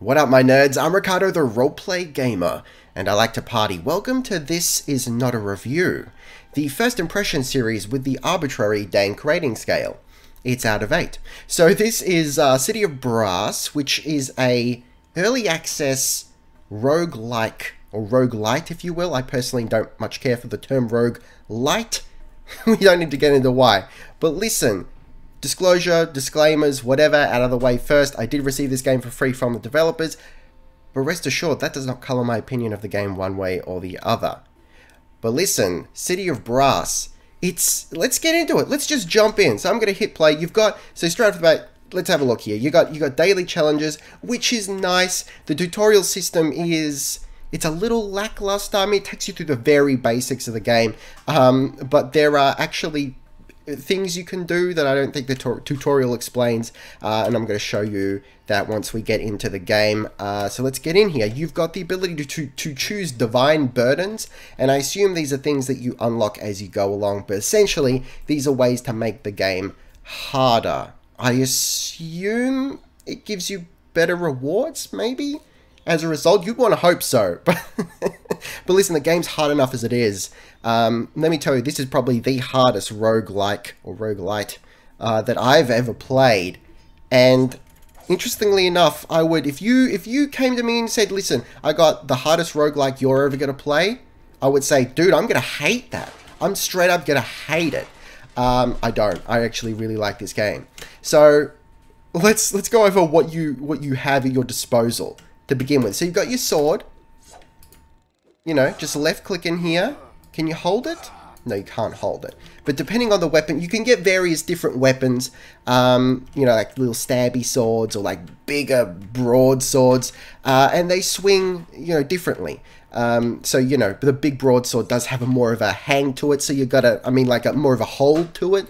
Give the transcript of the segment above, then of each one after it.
What up, my nerds? I'm Ricardo, the roleplay gamer, and I like to party. Welcome to This Is Not a Review, the first impression series with the arbitrary dank rating scale. It's out of 8. So this is City of Brass, which is a early access roguelike, or roguelite if you will. I personally don't much care for the term roguelite. We don't need to get into why. But listen, disclosure, disclaimers, whatever, out of the way first. I did receive this game for free from the developers, but rest assured, that does not colour my opinion of the game one way or the other. But listen, City of Brass, let's get into it. Let's just jump in. So I'm going to hit play. You've got, so straight off the bat, let's have a look here. You got daily challenges, which is nice. The tutorial system it's a little lackluster. I mean, it takes you through the very basics of the game, but there are actually things you can do that I don't think the tutorial explains, and I'm going to show you that once we get into the game. So let's get in here. You've got the ability to choose divine burdens, and I assume these are things that you unlock as you go along, but essentially these are ways to make the game harder. I assume it gives you better rewards, maybe? As a result, you'd want to hope so. But listen, the game's hard enough as it is. Let me tell you, this is probably the hardest roguelike or roguelite that I've ever played. And interestingly enough, I would, if you came to me and said, listen, I got the hardest roguelike you're ever going to play, I would say, dude, I'm going to hate that. I'm straight up going to hate it. I don't. I actually really like this game. So let's go over what you have at your disposal to begin with. So you've got your sword. You know, just left click in here. Can you hold it? No, you can't hold it. But depending on the weapon, you can get various different weapons. You know, like little stabby swords or like bigger broad swords. And they swing, you know, differently. So, you know, the big broadsword does have more of a hang to it. So you've got to, I mean, like more of a hold to it.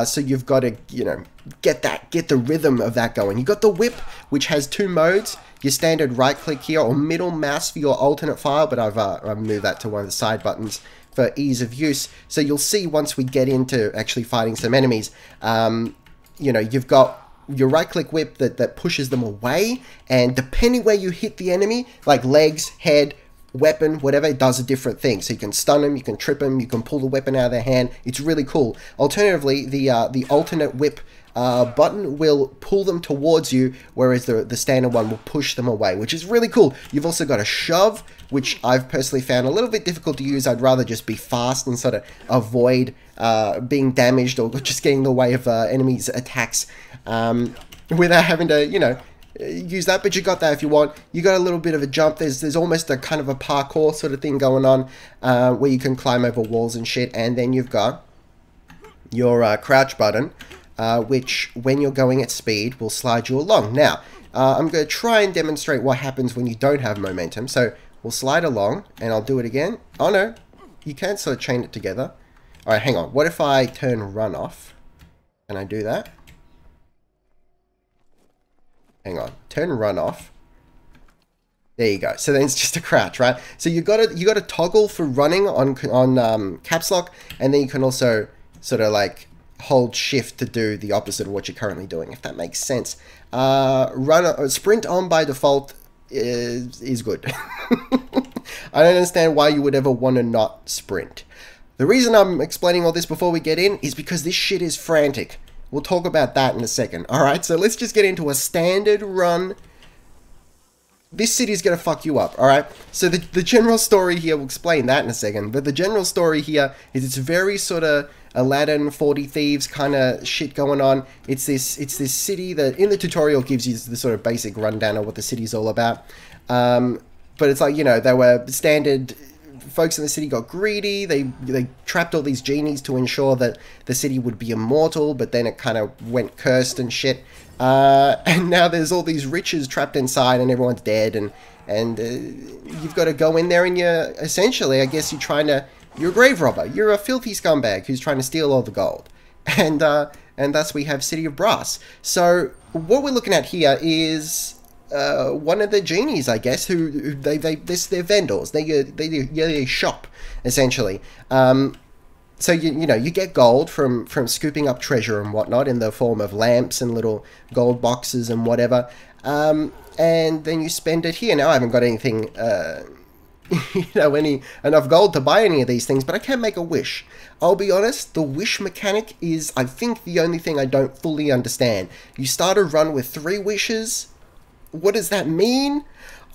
So you've got to, you know, get the rhythm of that going. You've got the whip, which has 2 modes. Your standard right click here or middle mouse for your alternate file, but I've moved that to one of the side buttons for ease of use. So you'll see once we get into actually fighting some enemies, you know, you've got your right click whip that pushes them away, and depending where you hit the enemy, like legs, head, weapon, whatever, it does a different thing. So you can stun them, you can trip them, you can pull the weapon out of their hand. It's really cool. Alternatively, the alternate whip button will pull them towards you, whereas the standard one will push them away, which is really cool. You've also got a shove, which I've personally found a little bit difficult to use. I'd rather just be fast and sort of avoid being damaged or just getting in the way of enemies' attacks without having to, you know, use that. But you got that if you want. You got a little bit of a jump. There's almost a kind of a parkour sort of thing going on where you can climb over walls and shit. And then you've got your crouch button, which when you're going at speed will slide you along. Now, I'm going to try and demonstrate what happens when you don't have momentum. So we'll slide along, and I'll do it again. Oh no, you can't sort of chain it together. Alright, hang on. What if I turn run off? Can I do that? Hang on, turn run off. There you go. So then it's just a crouch, right? So you got to toggle for running on caps lock, and then you can also sort of like hold shift to do the opposite of what you're currently doing, if that makes sense. Sprint on by default is good. I don't understand why you would ever want to not sprint. The reason I'm explaining all this before we get in is because this shit is frantic. We'll talk about that in a second. Alright, so let's just get into a standard run. This city is going to fuck you up, alright? So the general story here, we'll explain that in a second, but the general story here is it's very sort of Aladdin, 40 Thieves kind of shit going on. It's this city that in the tutorial gives you the sort of basic rundown of what the city's all about. But it's like, you know, they were standard. Folks in the city got greedy. They trapped all these genies to ensure that the city would be immortal, but then it kind of went cursed and shit. And now there's all these riches trapped inside, and everyone's dead. And you've got to go in there, and you're essentially, I guess, you're a grave robber. You're a filthy scumbag who's trying to steal all the gold. And thus we have City of Brass. So what we're looking at here is one of the genies, I guess, who they're vendors. They shop, essentially. So you know, you get gold from scooping up treasure and whatnot in the form of lamps and little gold boxes and whatever. and then you spend it here. Now I haven't got anything, you know, enough gold to buy any of these things, but I can make a wish. I'll be honest, the wish mechanic is, I think, the only thing I don't fully understand. You start a run with 3 wishes. What does that mean?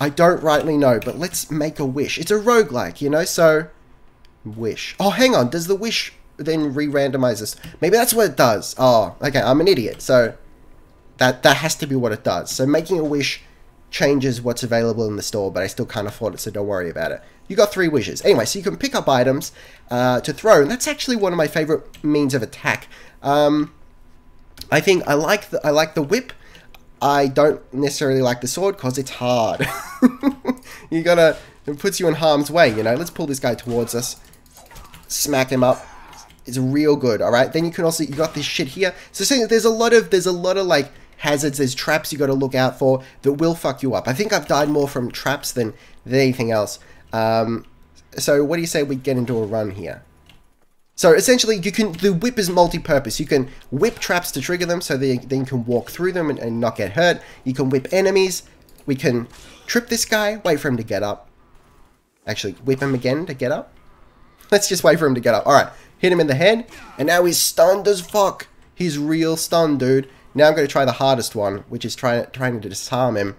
I don't rightly know, but let's make a wish. It's a roguelike, you know, so... Wish. Oh, hang on. Does the wish then re-randomize this? Maybe that's what it does. Oh, okay. I'm an idiot. So that has to be what it does. So making a wish changes what's available in the store, but I still can't afford it, so don't worry about it. You got 3 wishes. Anyway, so you can pick up items to throw, and that's actually one of my favorite means of attack. I think I like the whip. I don't necessarily like the sword because it's hard. It puts you in harm's way, you know. Let's pull this guy towards us. Smack him up. It's real good, alright? Then you can also, you got this shit here. So there's a lot of like hazards, there's traps you got to look out for that will fuck you up. I think I've died more from traps than anything else. So what do you say we get into a run here? So essentially, the whip is multi-purpose. You can whip traps to trigger them, so then you can walk through them and not get hurt. You can whip enemies. We can trip this guy, wait for him to get up. Actually, whip him again to get up. Let's just wait for him to get up. Alright, hit him in the head, and now he's stunned as fuck. He's real stunned, dude. Now I'm going to try the hardest one, which is trying to disarm him.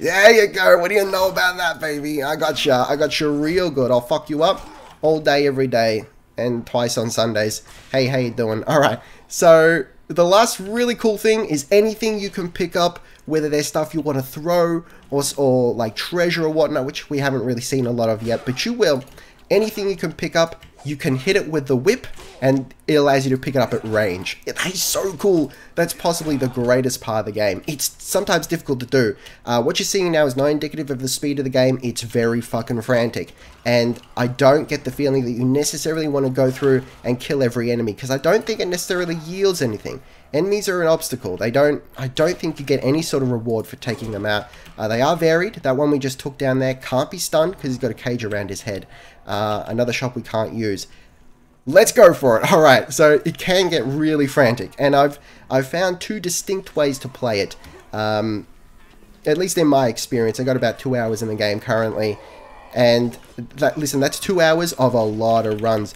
There you go. What do you know about that, baby? I got you real good. I'll fuck you up all day, every day. And twice on Sundays. Hey, how you doing? Alright, so the last really cool thing is anything you can pick up, whether there's stuff you want to throw, or like treasure or whatnot, which we haven't really seen a lot of yet, but you will. Anything you can pick up, you can hit it with the whip, and it allows you to pick it up at range. That is so cool. That's possibly the greatest part of the game. It's sometimes difficult to do. What you're seeing now is not indicative of the speed of the game. It's very fucking frantic. And I don't get the feeling that you necessarily want to go through and kill every enemy, because I don't think it necessarily yields anything. Enemies are an obstacle. I don't think you get any sort of reward for taking them out. They are varied. That one we just took down there can't be stunned because he's got a cage around his head. Another shop we can't use. Let's go for it. Alright, so it can get really frantic, and I've found 2 distinct ways to play it. At least in my experience. I got about 2 hours in the game currently, and listen, that's 2 hours of a lot of runs.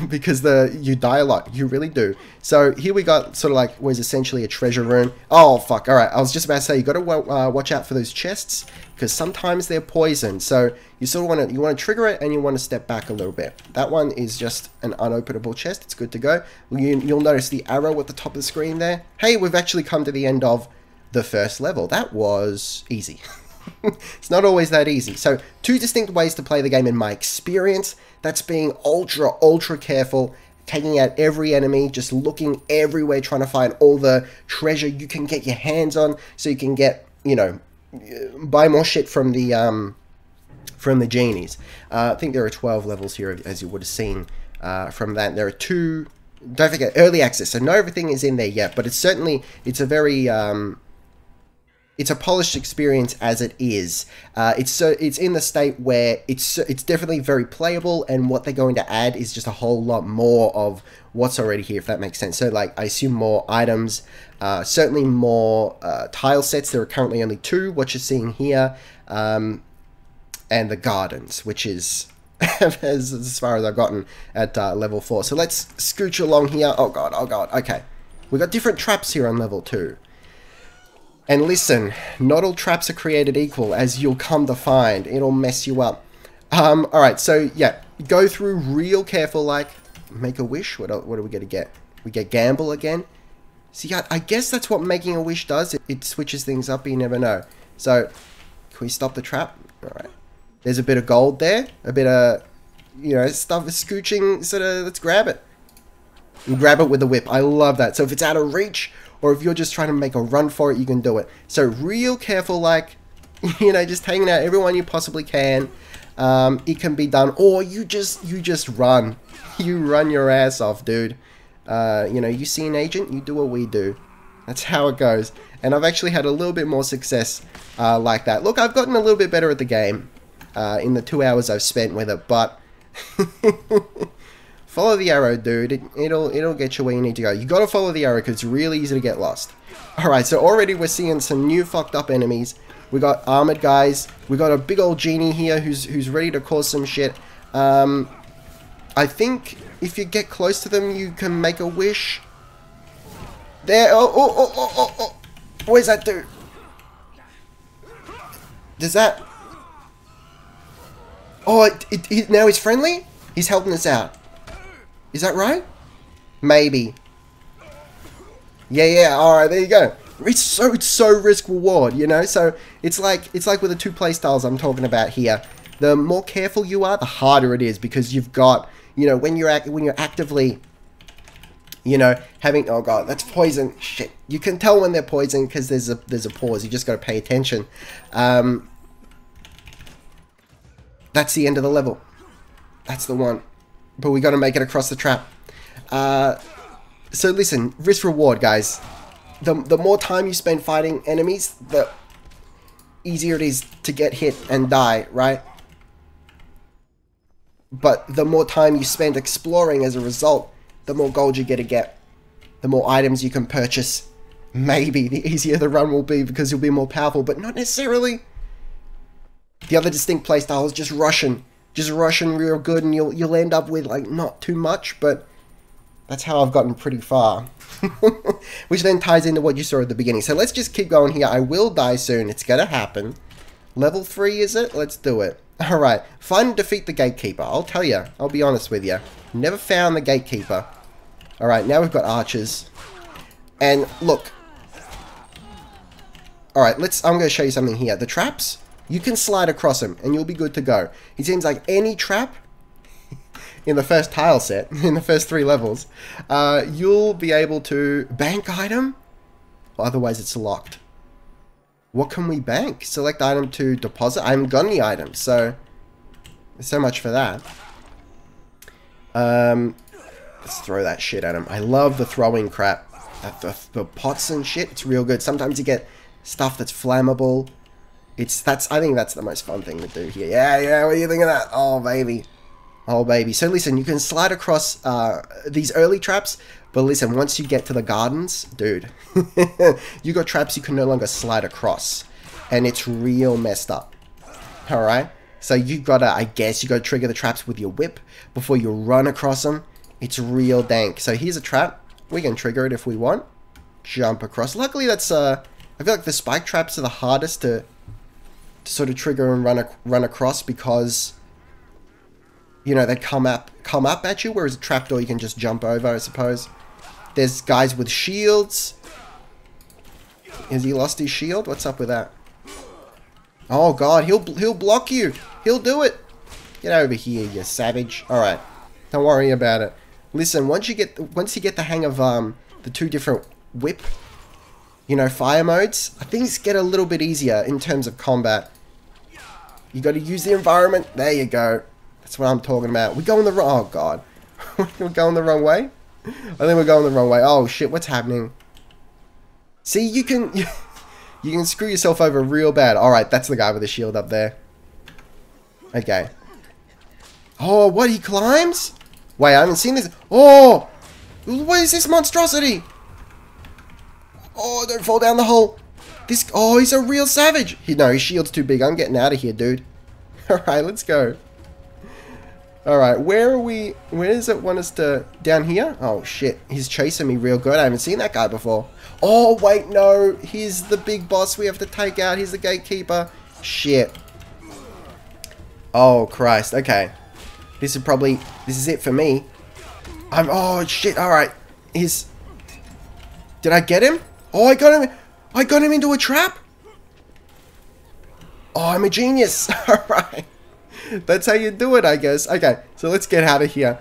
Because you die a lot, you really do. So here we got sort of like what is essentially a treasure room. Oh fuck! All right, I was just about to say you got to watch out for those chests because sometimes they're poisoned. So you sort of want to trigger it and you want to step back a little bit. That one is just an unopenable chest. It's good to go. You'll notice the arrow at the top of the screen there. Hey, we've actually come to the end of the first level. That was easy. It's not always that easy. So 2 distinct ways to play the game in my experience. That's being ultra careful, taking out every enemy, just looking everywhere, trying to find all the treasure you can get your hands on, so you can get, you know, buy more shit from the genies. I think there are 12 levels here, as you would have seen from that. There are 2. Don't forget early access. So not everything is in there yet, but it's a very it's a polished experience as it is. It's in the state where it's definitely very playable, and what they're going to add is just a whole lot more of what's already here, if that makes sense. So like I assume more items, certainly more tile sets. There are currently only 2, what you're seeing here, and the gardens, which is as far as I've gotten at level 4. So let's scooch along here. Oh god, okay. We got different traps here on level 2. And listen, not all traps are created equal, as you'll come to find. It'll mess you up. Alright, so yeah, go through real careful, like, make a wish. What are we going to get? We get gamble again. See, I guess that's what making a wish does. It switches things up, you never know. So, can we stop the trap? Alright. There's a bit of gold there. A bit of, you know, stuff is scooching. Sort of, let's grab it. And grab it with the whip. I love that. So if it's out of reach, or if you're just trying to make a run for it, you can do it. So real careful, like, you know, just hanging out everyone you possibly can. It can be done, or you just run. You run your ass off, dude. You know, you see an agent, you do what we do. That's how it goes. And I've actually had a little bit more success like that. Look, I've gotten a little bit better at the game in the 2 hours I've spent with it, but Follow the arrow, dude. It'll get you where you need to go. You gotta follow the arrow because it's really easy to get lost. Alright, so already we're seeing some new fucked up enemies. We got armored guys. We got a big old genie here who's ready to cause some shit. I think if you get close to them, you can make a wish. There. Oh. Where's that dude? Does that... Oh, now he's friendly? He's helping us out. Is that right? Maybe. Yeah, alright, there you go. It's so risk reward, you know? So it's like with the two play styles I'm talking about here. The more careful you are, the harder it is because you've got, you know, when you're actively, you know, having, oh god, that's poison. Shit. You can tell when they're poison because there's a pause. You just got to pay attention. That's the end of the level. That's the one. But we got to make it across the trap. So listen, risk reward, guys. The more time you spend fighting enemies, the easier it is to get hit and die, right? But the more time you spend exploring as a result, the more gold you get. The more items you can purchase. Maybe the easier the run will be because you'll be more powerful, but not necessarily. The other distinct playstyle is just rushing. Just rushing real good and you'll end up with like not too much, but that's how I've gotten pretty far. Which then ties into what you saw at the beginning. So let's just keep going here. I will die soon. It's gonna happen. Level 3 is it? Let's do it. Alright. Find and defeat the gatekeeper. I'll tell you. I'll be honest with you. Never found the gatekeeper. Alright, now we've got archers. And look. Alright, I'm gonna show you something here. The traps, you can slide across them and you'll be good to go. It seems like any trap in the first tile set, in the first 3 levels, you'll be able to bank item, otherwise it's locked. What can we bank? Select item to deposit. I haven't got any items, so much for that. Let's throw that shit at him. I love the throwing crap. The pots and shit, it's real good. Sometimes you get stuff that's flammable. I think that's the most fun thing to do here. Yeah, what do you think of that? Oh, baby. Oh, baby. So listen, you can slide across these early traps, but listen, once you get to the gardens, dude, you got traps you can no longer slide across, and it's real messed up. Alright? So you gotta, I guess, you gotta trigger the traps with your whip before you run across them. It's real dank. So here's a trap. We can trigger it if we want. Jump across. Luckily, that's, I feel like the spike traps are the hardest to sort of trigger and run across because, you know, they come up at you, whereas a trapdoor you can just jump over, I suppose. There's guys with shields. Has he lost his shield? What's up with that? Oh god, he'll block you. He'll do it. Get over here, you savage. Alright. Don't worry about it. Listen, once you get the hang of the 2 different whip, you know, fire modes, things get a little bit easier in terms of combat. You got to use the environment. There you go. That's what I'm talking about. We going the wrong... Oh, God. We're going the wrong way? I think we're going the wrong way. Oh, shit. What's happening? See, you can screw yourself over real bad. Alright, that's the guy with the shield up there. Okay. Oh, what? He climbs? Wait, I haven't seen this. Oh! What is this monstrosity? Oh, don't fall down the hole. Oh, he's a real savage. No, his shield's too big. I'm getting out of here, dude. Alright, let's go. Alright, where are we? Where does it want us to... Down here? Oh, shit. He's chasing me real good. I haven't seen that guy before. Oh, wait, no. He's the big boss we have to take out. He's the gatekeeper. Shit. Oh, Christ. Okay. This is it for me. Oh, shit. Alright. Did I get him? Oh, I got him into a trap? Oh, I'm a genius. Alright. That's how you do it, I guess. Okay, so let's get out of here.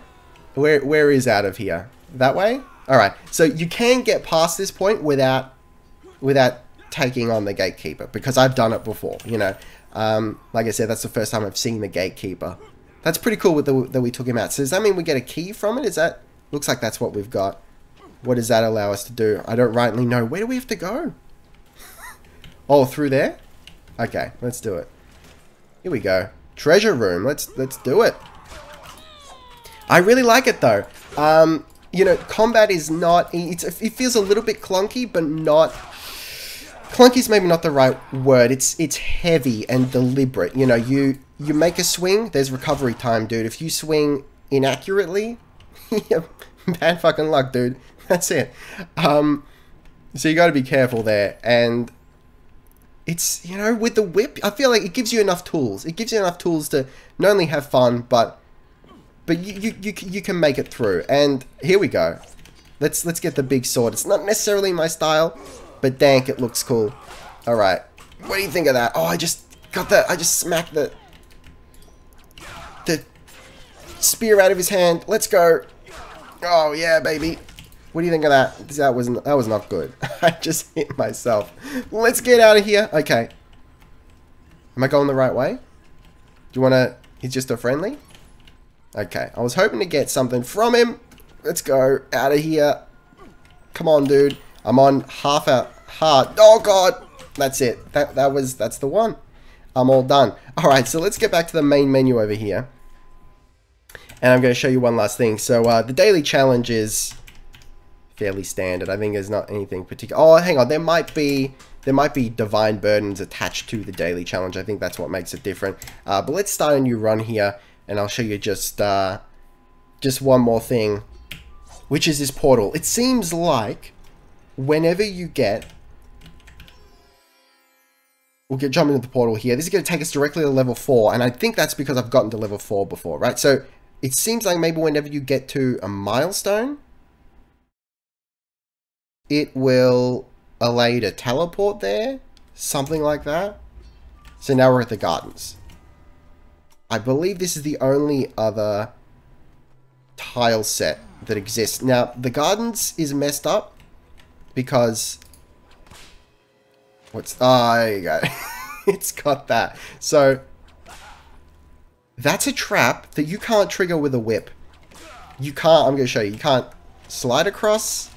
Where is out of here? That way? Alright, so you can get past this point without taking on the gatekeeper, because I've done it before, you know. Like I said, that's the first time I've seen the gatekeeper. That's pretty cool that we took him out. So does that mean we get a key from it? Looks like that's what we've got. What does that allow us to do? I don't rightly know. Where do we have to go? Oh, through there? Okay, let's do it. Here we go. Treasure room. Let's do it. I really like it though. You know, combat is not, it feels a little bit clunky, but not, clunky is maybe not the right word. It's heavy and deliberate. You know, you make a swing, there's recovery time, dude. If you swing inaccurately, bad fucking luck, dude. That's it. So you got to be careful there. And it's, you know, with the whip, I feel like it gives you enough tools. It gives you enough tools to not only have fun, but you can make it through. And here we go. Let's get the big sword. It's not necessarily my style, but dank, it looks cool. All right. What do you think of that? Oh, I just got that. I just smacked the spear out of his hand. Let's go. Oh yeah, baby. What do you think of that? That was not good. I just hit myself. Let's get out of here. Okay. Am I going the right way? Do you want to... He's just a friendly? Okay. I was hoping to get something from him. Let's go out of here. Come on, dude. I'm on half a heart. Oh, God. That's it. That's the one. I'm all done. All right. So let's get back to the main menu over here. And I'm going to show you one last thing. So the daily challenge is fairly standard. I think there's not anything particular. Oh, hang on. There might be divine burdens attached to the daily challenge. I think that's what makes it different. But let's start a new run here, and I'll show you just one more thing, which is this portal. It seems like whenever you get... We'll jump into the portal here. This is going to take us directly to level 4, and I think that's because I've gotten to level 4 before, right? So it seems like maybe whenever you get to a milestone, it will allow you to teleport there, something like that. So now we're at the gardens. I believe this is the only other tile set that exists. Now, the gardens is messed up because... there you go. It's got that. So, that's a trap that you can't trigger with a whip. You can't, I'm going to show you. You can't slide across.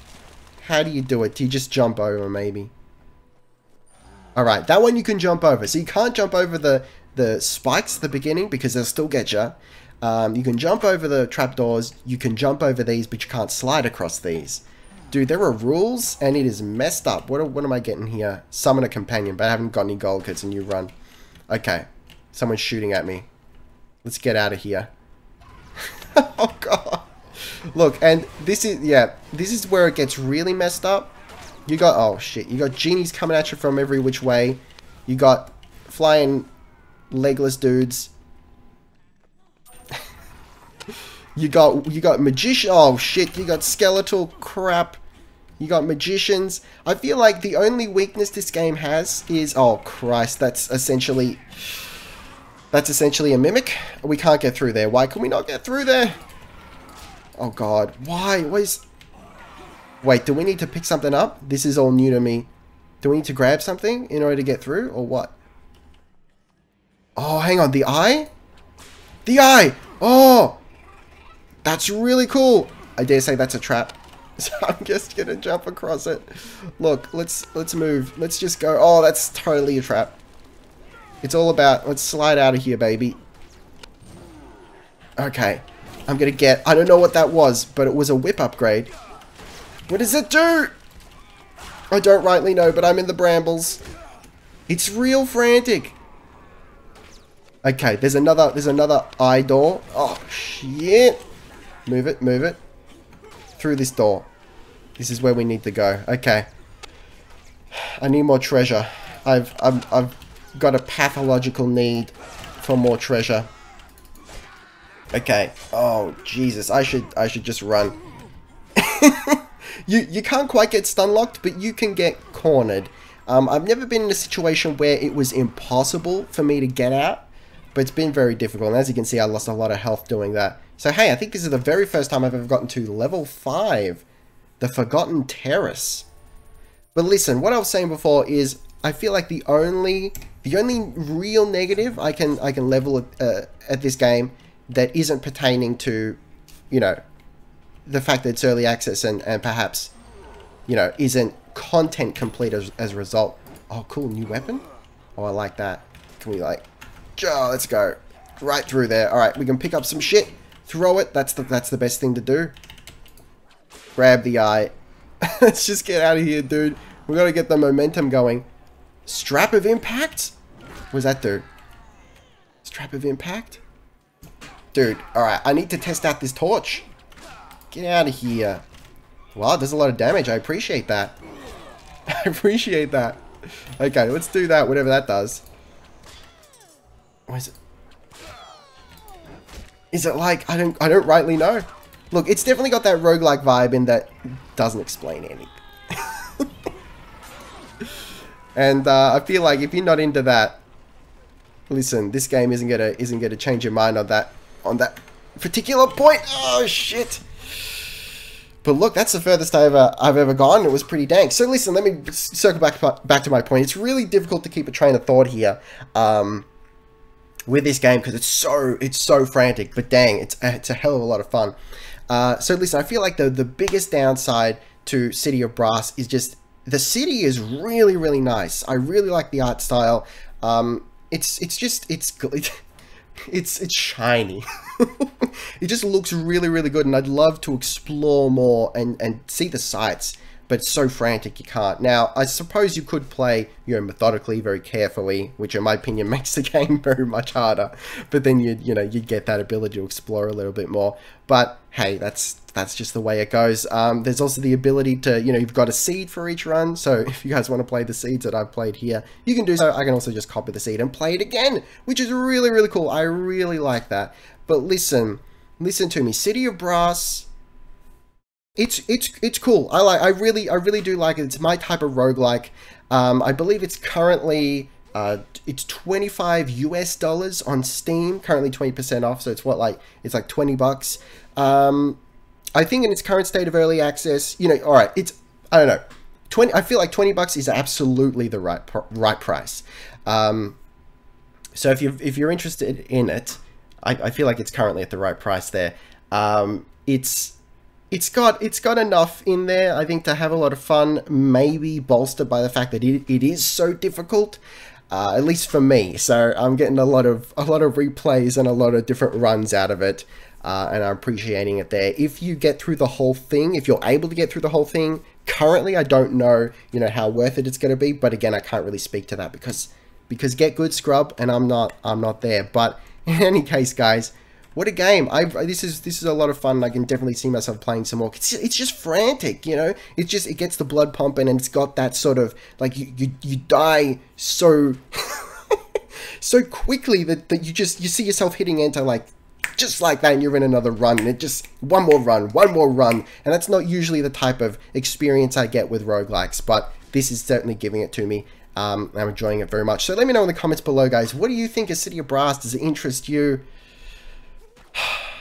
How do you do it? Do you just jump over, maybe? Alright, that one you can jump over. So you can't jump over the spikes at the beginning because they'll still get you. You can jump over the trapdoors. You can jump over these, but you can't slide across these. Dude, there are rules, and it is messed up. What am I getting here? Summon a companion, but I haven't got any gold because it's a new run. Okay, someone's shooting at me. Let's get out of here. Oh, God. Look, and this is where it gets really messed up. You got, oh shit, you got genies coming at you from every which way. You got flying legless dudes. you got magician, oh shit, you got skeletal crap. You got magicians. I feel like the only weakness this game has is, oh Christ, that's essentially a mimic. We can't get through there. Why can we not get through there? Oh God, why? Wait, do we need to pick something up? This is all new to me. Do we need to grab something in order to get through, or what? Oh, hang on, the eye? The eye! Oh! That's really cool! I dare say that's a trap. So I'm just gonna jump across it. Look, let's move. Let's just go. Oh, that's totally a trap. It's all about, let's slide out of here, baby. Okay. I'm gonna get... I don't know what that was, but it was a whip upgrade. What does it do? I don't rightly know, but I'm in the brambles. It's real frantic. Okay, there's another eye door. Oh, shit. Move it. Through this door. This is where we need to go. Okay. I need more treasure. I've got a pathological need for more treasure. Okay. Oh, Jesus. I should just run. You can't quite get stun locked, but you can get cornered. I've never been in a situation where it was impossible for me to get out, but it's been very difficult. And as you can see, I lost a lot of health doing that. So hey, I think this is the very first time I've ever gotten to level 5, the Forgotten Terrace. But listen, what I was saying before is I feel like the only real negative I can level at this game that isn't pertaining to, you know, the fact that it's early access and perhaps, you know, isn't content complete as a result. Oh, cool, new weapon? Oh, I like that. Can we like, oh, let's go right through there. All right, we can pick up some shit. Throw it. That's the best thing to do. Grab the eye. Let's just get out of here, dude. We gotta get the momentum going. Strap of impact? What does that do? Strap of impact? Dude, alright, I need to test out this torch. Get out of here. Wow, it does a lot of damage. I appreciate that. I appreciate that. Okay, let's do that, whatever that does. What is it? Is it like, I don't rightly know. Look, it's definitely got that roguelike vibe in that it doesn't explain anything. And I feel like if you're not into that, listen, this game isn't gonna change your mind on that particular point. Oh shit! But look, that's the furthest I've ever gone. It was pretty dank. So listen, let me circle back to my point. It's really difficult to keep a train of thought here with this game because it's so frantic. But dang, it's a hell of a lot of fun. So listen, I feel like the biggest downside to City of Brass is just the city is really nice. I really like the art style. It's shiny. It just looks really good, and I'd love to explore more and see the sights, but it's so frantic you can't. Now, I suppose you could play, you know, methodically, very carefully, which in my opinion makes the game very much harder. But then you'd get that ability to explore a little bit more. But hey, that's just the way it goes. There's also the ability to, you've got a seed for each run. So if you guys want to play the seeds that I've played here, you can do so. I can also just copy the seed and play it again, which is really cool. I really like that. But listen to me, City of Brass. It's cool. I really do like it. It's my type of roguelike. I believe it's currently it's $25 US on Steam. Currently 20% off. So it's it's like 20 bucks. I think in its current state of early access, all right. I don't know. I feel like 20 bucks is absolutely the right price. So if you're interested in it, I feel like it's currently at the right price there. It's got enough in there, I think, to have a lot of fun, maybe bolstered by the fact that it is so difficult, at least for me. So I'm getting a lot of replays and a lot of different runs out of it, and I'm appreciating it there. If you get through the whole thing, if you're able to get through the whole thing, currently I don't know, how worth it's going to be, but again, I can't really speak to that because get good, scrub, and I'm not there. But in any case, guys, what a game. This is a lot of fun. I can definitely see myself playing some more. It's just frantic, it gets the blood pumping, and it's got that sort of, like, you die so so quickly that you see yourself hitting enter, like, just like that, and you're in another run, and it just, one more run, and that's not usually the type of experience I get with roguelikes, but this is certainly giving it to me. I'm enjoying it very much. So let me know in the comments below, guys, what do you think of City of Brass? Does it interest you?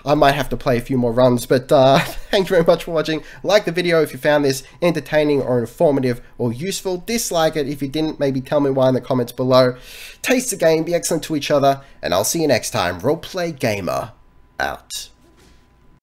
I might have to play a few more runs, but thank you very much for watching. Like the video if you found this entertaining or informative or useful. Dislike it if you didn't. Maybe tell me why in the comments below. Taste the game, be excellent to each other, and I'll see you next time. Roleplay Gamer out.